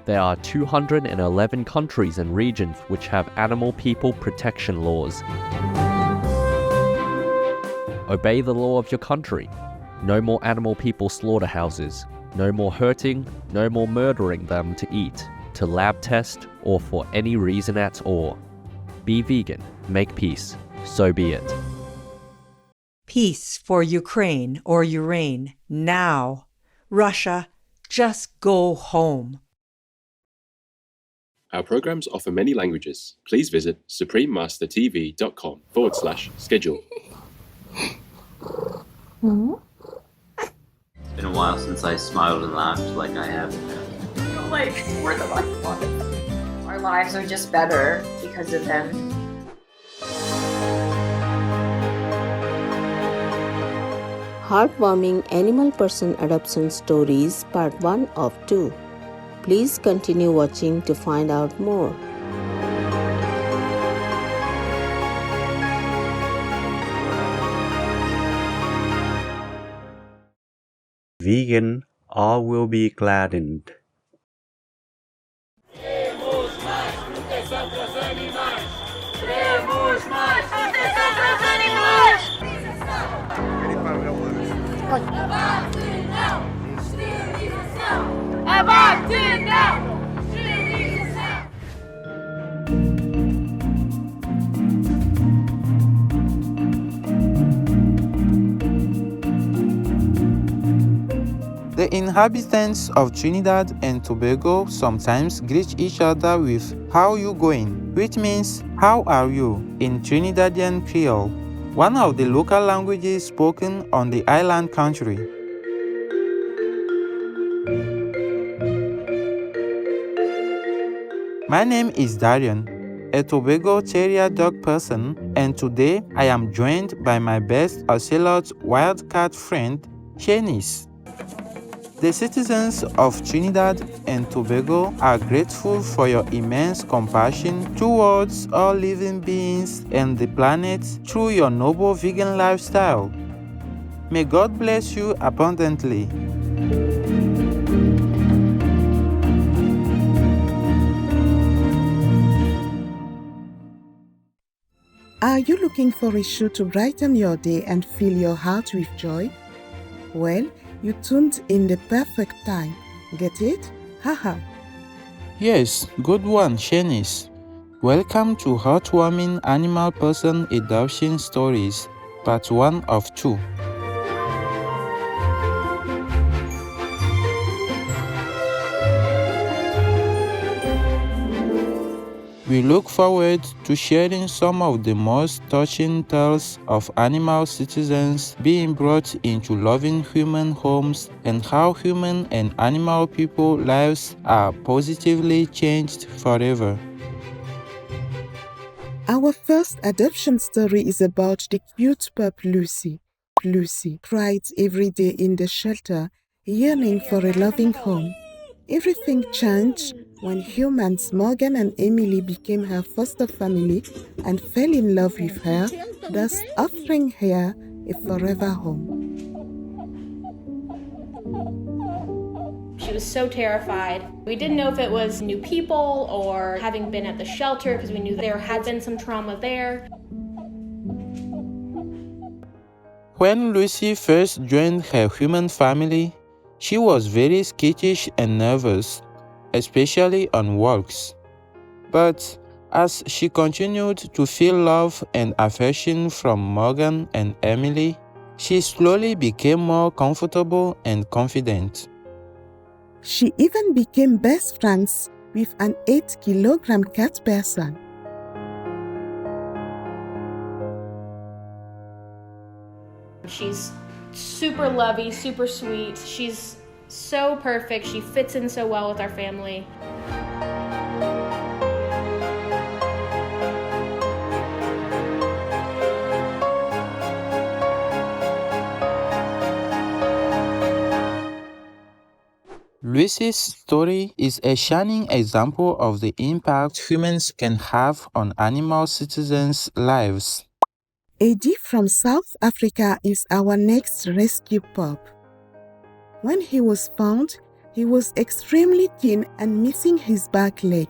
There are 211 countries and regions which have animal people protection laws. Obey the law of your country. No more animal people slaughterhouses. No more hurting, no more murdering them to eat, to lab test, or for any reason at all. Be vegan, make peace, so be it. Peace for Ukraine or Ukraine, now. Russia, just go home. Our programs offer many languages. Please visit suprememastertv.com/schedule. It's been a while since I smiled and laughed like I have. Like, we're the lucky ones. Our lives are just better because of them. Heartwarming Animal Person Adoption Stories Part 1 of 2. Please continue watching to find out more. Vegan, all will be gladdened. The inhabitants of Trinidad and Tobago sometimes greet each other with "How you going?", which means "How are you?" in Trinidadian Creole, one of the local languages spoken on the island country. My name is Darian, a Tobago Terrier dog person, and today I am joined by my best ocelot wildcat friend, Shanice. The citizens of Trinidad and Tobago are grateful for your immense compassion towards all living beings and the planet through your noble vegan lifestyle. May God bless you abundantly. Are you looking for a show to brighten your day and fill your heart with joy? Well, you tuned in the perfect time. Get it? Haha. Yes, good one, Shanice. Welcome to Heartwarming Animal Person Adoption Stories, Part 1 of 2. We look forward to sharing some of the most touching tales of animal citizens being brought into loving human homes and how human and animal people lives are positively changed forever. Our first adoption story is about the cute pup Lucy. Lucy cried every day in the shelter, yearning for a loving home. Everything changed when humans Morgan and Emily became her foster family and fell in love with her, thus offering her a forever home. She was so terrified. We didn't know if it was new people or having been at the shelter because we knew there had been some trauma there. When Lucy first joined her human family, she was very skittish and nervous, especially on walks. But as she continued to feel love and affection from Morgan and Emily, she slowly became more comfortable and confident. She even became best friends with an 8-kilogram cat person. She's super lovey, super sweet. She's so perfect. She fits in so well with our family. Lucy's story is a shining example of the impact humans can have on animal citizens' lives. Eddie from South Africa is our next rescue pup. When he was found, He was extremely thin and missing his back leg.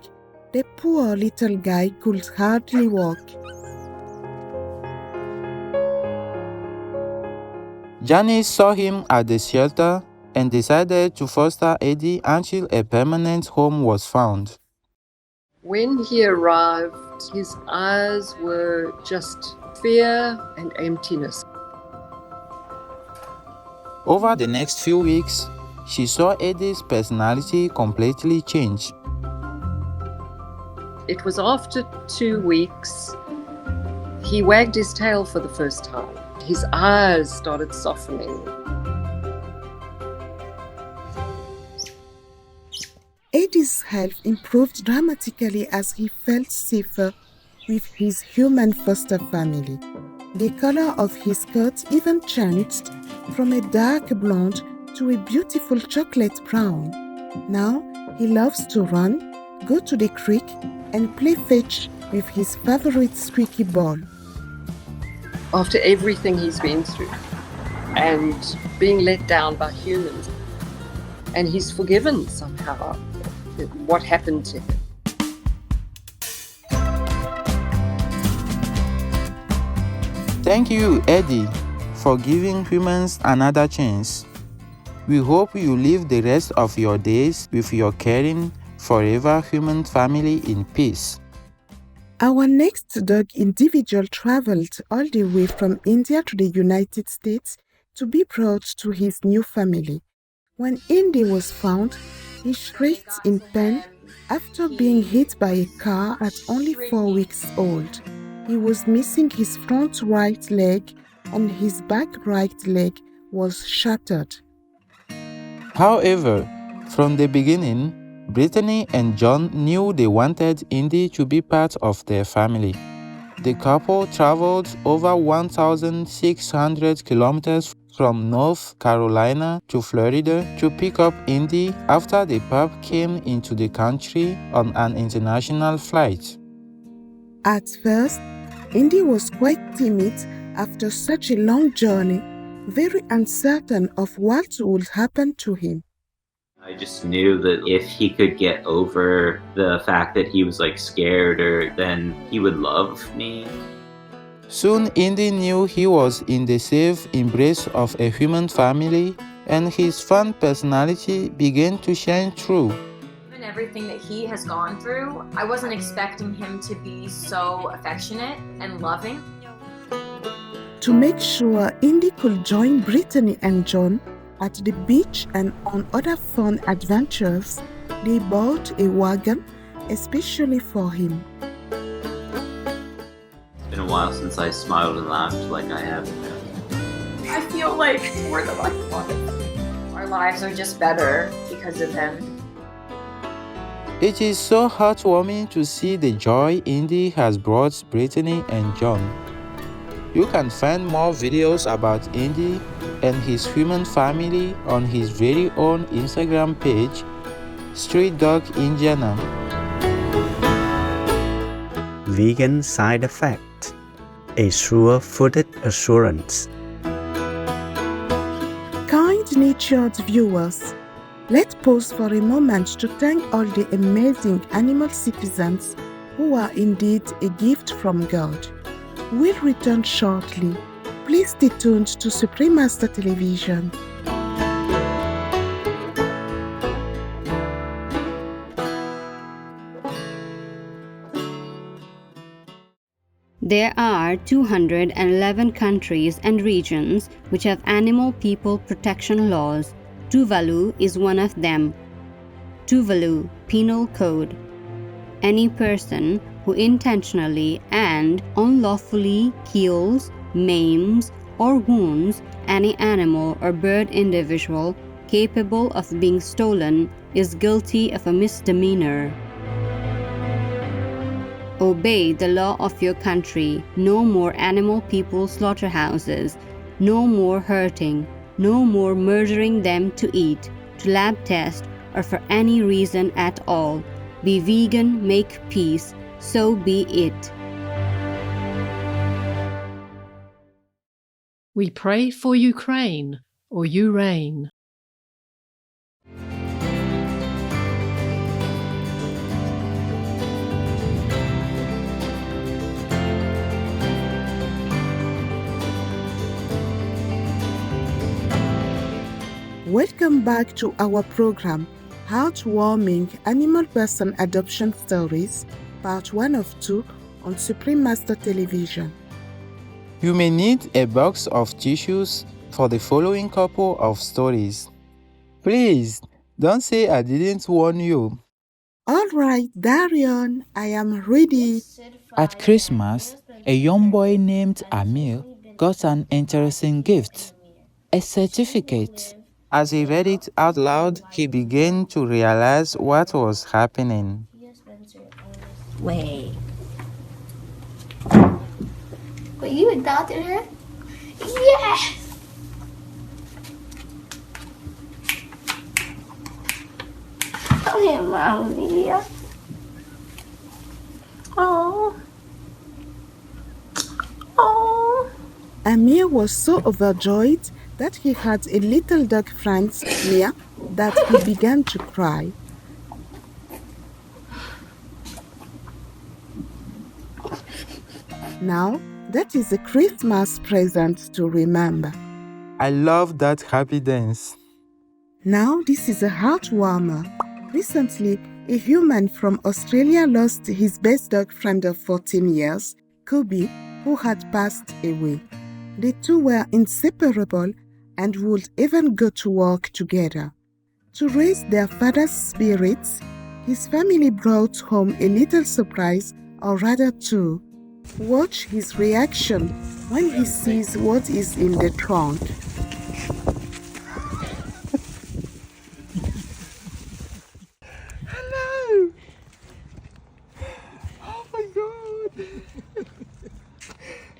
The poor little guy could hardly walk. Janice saw him at the shelter and decided to foster Eddie until a permanent home was found. When he arrived, his eyes were just fear and emptiness. Over the next few weeks, she saw Eddie's personality completely change. It was after 2 weeks, he wagged his tail for the first time. His eyes started softening. Eddie's health improved dramatically as he felt safer with his human foster family. The color of his coat even changed from a dark blonde to a beautiful chocolate brown. Now he loves to run, go to the creek, and play fetch with his favorite squeaky ball. After everything he's been through and being let down by humans, and he's forgiven somehow what happened to him. Thank you, Eddie, for giving humans another chance. We hope you live the rest of your days with your caring, forever human family in peace. Our next dog individual traveled all the way from India to the United States to be brought to his new family. When Indy was found, he shrieked in pain after being hit by a car at only 4 weeks old. He was missing his front right leg and his back right leg was shattered. However, from the beginning, Brittany and John knew they wanted Indy to be part of their family. The couple traveled over 1,600 kilometers from North Carolina to Florida to pick up Indy after the pup came into the country on an international flight. At first, Indy was quite timid after such a long journey, very uncertain of what would happen to him. I just knew that if he could get over the fact that he was scared, then he would love me. Soon Indy knew he was in the safe embrace of a human family, and his fun personality began to shine through. Given everything that he has gone through, I wasn't expecting him to be so affectionate and loving. To make sure Indy could join Brittany and John at the beach and on other fun adventures, they bought a wagon especially for him. It's been a while since I smiled and laughed like I have now. I feel like we're the lucky ones. Our lives are just better because of him. It is so heartwarming to see the joy Indy has brought Brittany and John. You can find more videos about Indy and his human family on his very own Instagram page, Street Dog Indiana. Vegan side effect: a sure-footed assurance. Kind-natured viewers, let's pause for a moment to thank all the amazing animal citizens who are indeed a gift from God. We'll return shortly. Please stay tuned to Supreme Master Television. There are 211 countries and regions which have animal people protection laws. Tuvalu is one of them. Tuvalu Penal Code. Any person who intentionally and unlawfully kills, maims, or wounds any animal or bird individual capable of being stolen is guilty of a misdemeanor. Obey the law of your country. No more animal people slaughterhouses. No more hurting. No more murdering them to eat, to lab test, or for any reason at all. Be vegan, make peace. So be it. We pray for Ukraine, or you reign. Welcome back to our program, Heartwarming Animal Person Adoption Stories, Part 1 of 2 on Supreme Master Television. You may need a box of tissues for the following couple of stories. Please, don't say I didn't warn you. All right, Darion, I am ready. At Christmas, a young boy named Amir got an interesting gift, a certificate. As he read it out loud, he began to realize what was happening. Wait. But you adopted her? Yes! Come here, Mommy. Oh. Oh. Amir was so overjoyed that he had a little dog friend, Mia, that he began to cry. Now, that is a Christmas present to remember. I love that happy dance. Now, this is a heartwarmer. Recently, a human from Australia lost his best dog friend of 14 years, Kobe, who had passed away. The two were inseparable and would even go to work together. To raise their father's spirits, his family brought home a little surprise, or rather two. Watch his reaction when he sees what is in the trunk. Hello! Oh my god!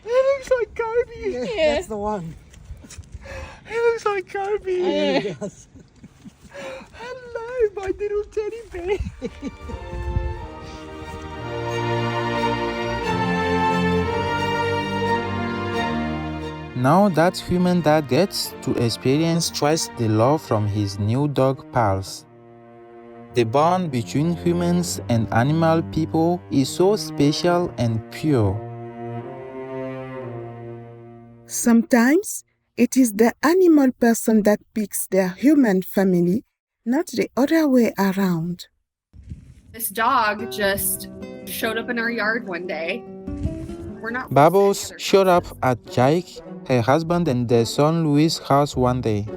It looks like Kobe! Yeah, that's the one. It looks like Kobe! Yeah, it does. Hello, my little teddy bear! Now that human dad gets to experience twice the love from his new dog pals. The bond between humans and animal people is so special and pure. Sometimes, it is the animal person that picks their human family, not the other way around. This dog just showed up in our yard one day. We're not. Bubbles showed up at Jake, her husband, and their son Louis' house one day.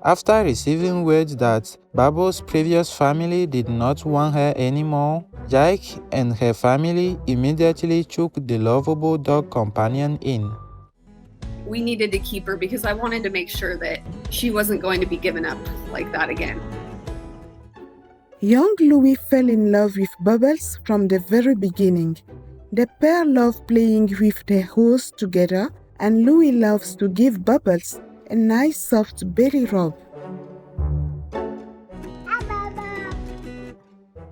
After receiving word that Bubbles' previous family did not want her anymore, Jake and her family immediately took the lovable dog companion in. We needed to keep her because I wanted to make sure that she wasn't going to be given up like that again. Young Louis fell in love with Bubbles from the very beginning. The pair love playing with their horse together, and Louis loves to give Bubbles a nice soft belly rub.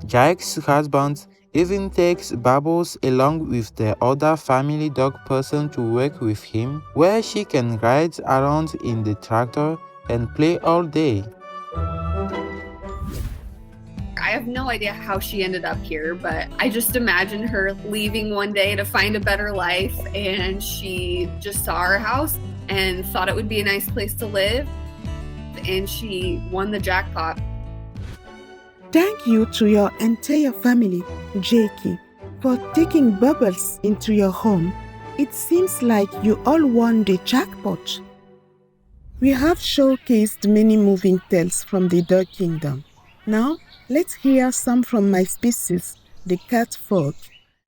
Jake's husband even takes Bubbles along with the other family dog person to work with him, where she can ride around in the tractor and play all day. I have no idea how she ended up here, but I just imagine her leaving one day to find a better life, and she just saw our house and thought it would be a nice place to live, and she won the jackpot. Thank you to your entire family, Jakey, for taking Bubbles into your home. It seems like you all won the jackpot. We have showcased many moving tales from the dog kingdom. Now, let's hear some from my species, the cat folk.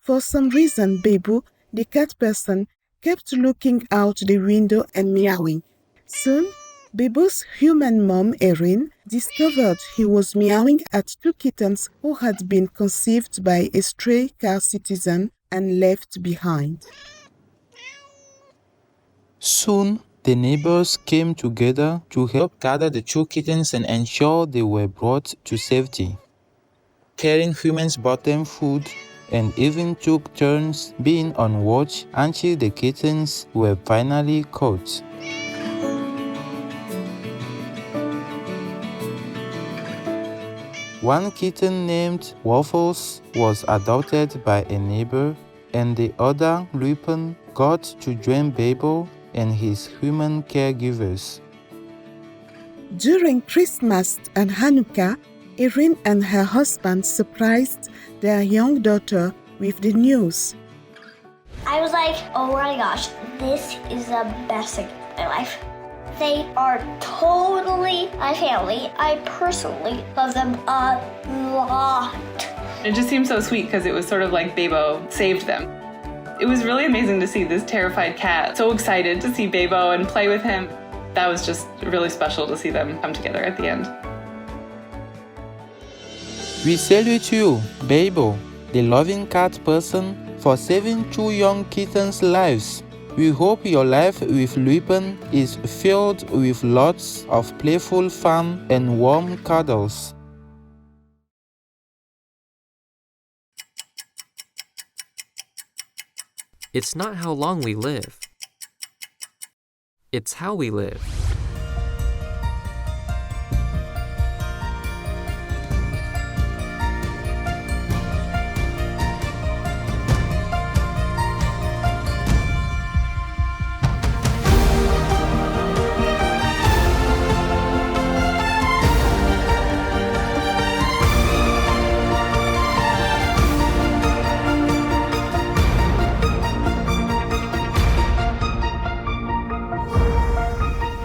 For some reason, Bebu, the cat person, kept looking out the window and meowing. Soon, Bebu's human mom, Erin, discovered he was meowing at two kittens who had been conceived by a stray car citizen and left behind. Soon, the neighbors came together to help gather the two kittens and ensure they were brought to safety. Caring humans brought them food and even took turns being on watch until the kittens were finally caught. One kitten named Waffles was adopted by a neighbor, and the other, Lupin, got to join Babel and his human caregivers. During Christmas and Hanukkah, Erin and her husband surprised their young daughter with the news. I was like, oh my gosh, this is the best thing in my life. They are totally my family. I personally love them a lot. It just seemed so sweet because it was sort of like Bebo saved them. It was really amazing to see this terrified cat so excited to see Bebo and play with him. That was just really special to see them come together at the end. We salute you, Bebo, the loving cat person, for saving 2 young kittens' lives. We hope your life with Lupin is filled with lots of playful fun and warm cuddles. It's not how long we live. It's how we live.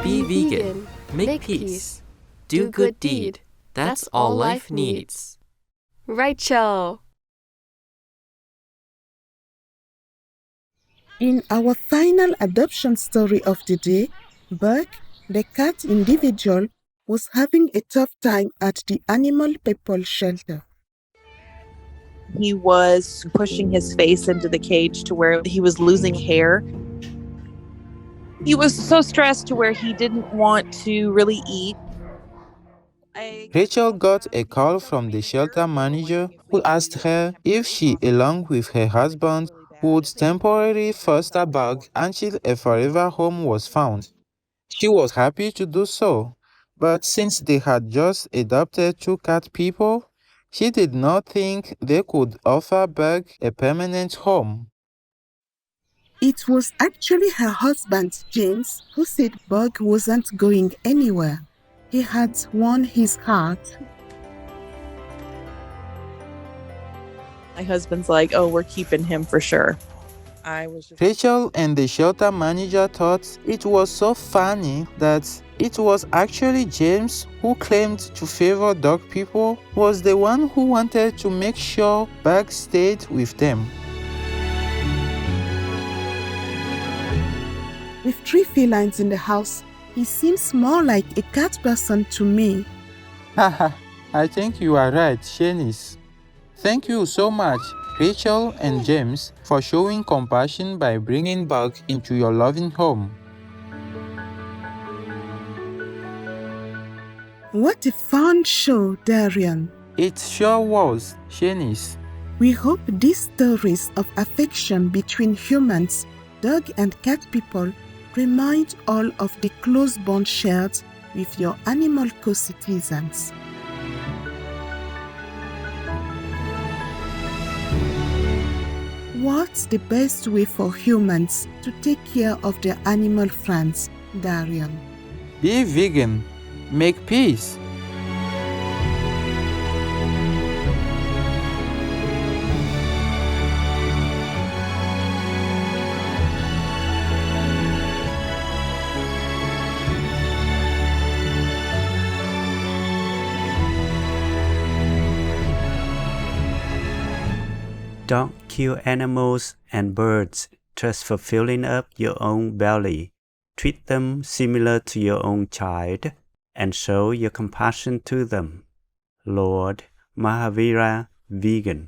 Be vegan, make peace, do good deed. That's all life needs. Rachel. In our final adoption story of the day, Bug, the cat individual, was having a tough time at the animal people shelter. He was pushing his face into the cage to where he was losing hair. He was so stressed to where he didn't want to really eat. Rachel got a call from the shelter manager who asked her if she, along with her husband, would temporarily foster Bug until a forever home was found. She was happy to do so, but since they had just adopted 2 cat people, she did not think they could offer Bug a permanent home. It was actually her husband, James, who said Bug wasn't going anywhere. He had won his heart. My husband's like, oh, we're keeping him for sure. Rachel and the shelter manager thought it was so funny that it was actually James who claimed to favor dog people, was the one who wanted to make sure Bug stayed with them. With 3 felines in the house, he seems more like a cat person to me. Haha, I think you are right, Shanice. Thank you so much, Rachel and James, for showing compassion by bringing Bug into your loving home. What a fun show, Darian. It sure was, Shanice. We hope these stories of affection between humans, dog and cat people remind all of the close bond shared with your animal co-citizens. What's the best way for humans to take care of their animal friends, Darian? Be vegan. Make peace. Don't kill animals and birds just for filling up your own belly. Treat them similar to your own child and show your compassion to them. Lord Mahavira, Vegan.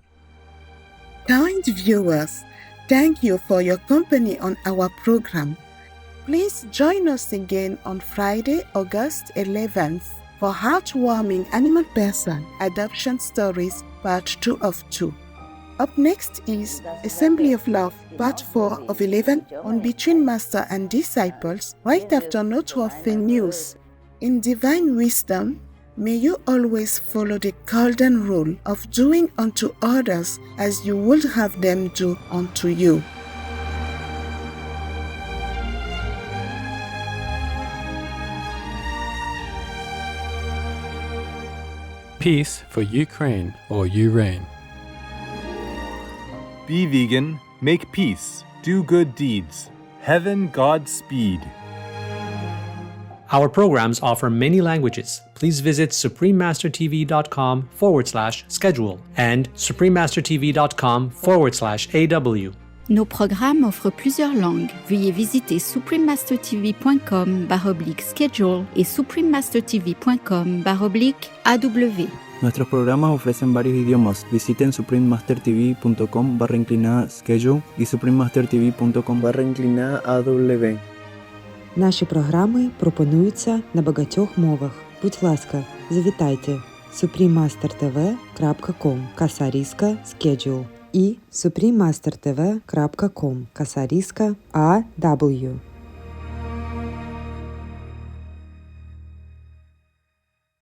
Kind viewers, thank you for your company on our program. Please join us again on Friday, August 11th for Heartwarming Animal Person Adoption Stories Part 2 of 2. Up next is Assembly of Love, Part 4 of 11 on Between Master and Disciples, right after Noteworthy News. In divine wisdom, may you always follow the golden rule of doing unto others as you would have them do unto you. Peace for Ukraine or you reign. Be vegan, make peace, do good deeds. Heaven Godspeed. Our programs offer many languages. Please visit suprememastertv.com/schedule and suprememastertv.com/AW. Nos programmes offrent plusieurs langues. Veuillez visiter suprememastertv.com/schedule et suprememastertv.com/AW. Nuestros programas ofrecen varios idiomas. Visiten suprememastertv.com/schedule і suprememastertv.com/AW. Наші програми пропонуються на багатьох мовах. Будь ласка, завітайте suprememastertv.com/schedule і suprememastertv.com/AW.